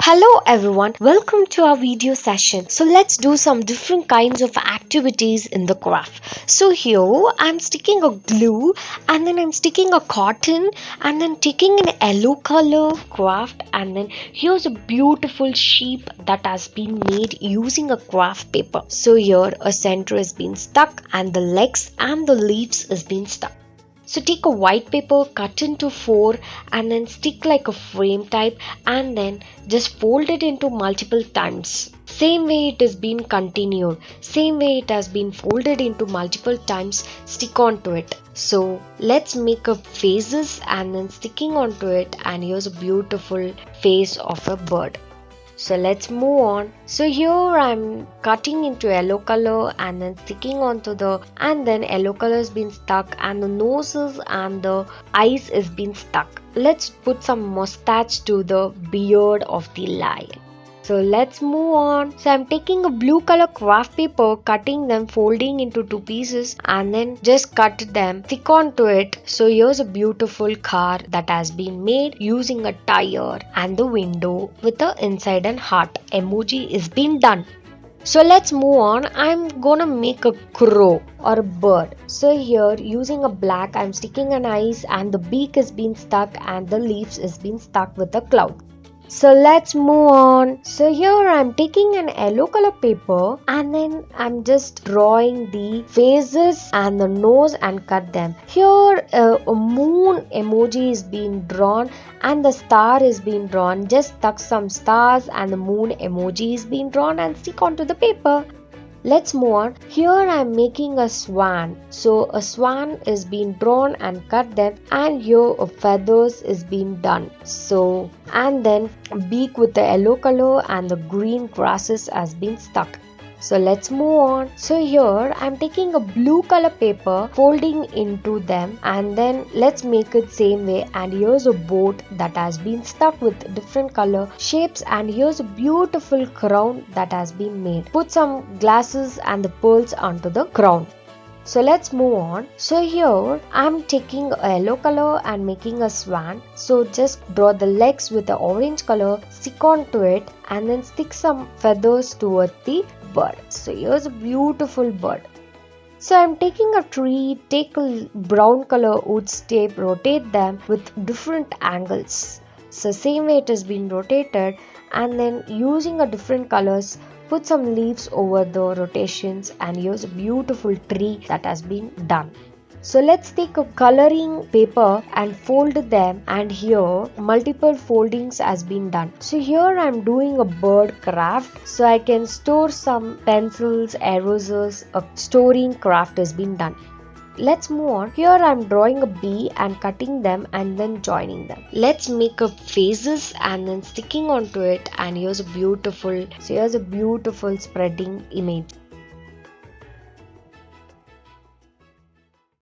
Hello everyone, welcome to our video session. So let's do some different kinds of activities in the craft. So here I'm sticking a glue and then I'm sticking a cotton and then taking an yellow color craft, and then here's a beautiful sheep that has been made using a craft paper. So here a center has been stuck and the legs and the leaves has been stuck. So take a white paper, cut into 4 and then stick like a frame type and then just fold it into multiple times. Same way it has been continued. Same way it has been folded into multiple times, stick onto it. So let's make up faces and then sticking onto it, and here's a beautiful face of a bird. So let's move on. So here I'm cutting into yellow color and then sticking onto and then yellow color has been stuck and the noses and the eyes is been stuck. Let's put some mustache to the beard of the lion. So let's move on. So I'm taking a blue color craft paper, cutting them, folding into 2 pieces and then just cut them, stick onto it. So here's a beautiful car that has been made using a tire and the window with the inside and heart emoji is been done. So let's move on. I'm gonna make a crow or a bird. So here using a black, I'm sticking an eyes and the beak is been stuck and the leaves is been stuck with a cloud. So let's move on. So here I'm taking an yellow color paper and then I'm just drawing the faces and the nose and cut them. Here a moon emoji is being drawn and the star is being drawn. Just tuck some stars and the moon emoji is being drawn and stick onto the paper. Let's move on. Here I am making a swan. So a swan is being drawn and cut them, and here a feathers is being done. So and then beak with the yellow color and the green grasses has been stuck. So let's move on. So here I'm taking a blue color paper, folding into them, and then let's make it same way. And here's a boat that has been stuck with different color shapes, and here's a beautiful crown that has been made. Put some glasses and the pearls onto the crown. So let's move on. So here I'm taking a yellow color and making a swan. So just draw the legs with the orange color, stick onto it and then stick some feathers towards the bird. So here's a beautiful bird. So I'm taking a tree, take a brown color wood tape, rotate them with different angles. So same way it has been rotated, and then using a different colors, put some leaves over the rotations, and here's a beautiful tree that has been done. So let's take a coloring paper and fold them, and here multiple foldings has been done. So here I'm doing a bird craft, so I can store some pencils, erasers, a storing craft has been done. Let's move on. Here I'm drawing a bee and cutting them and then joining them. Let's make up faces and then sticking onto it, and here's a beautiful spreading image.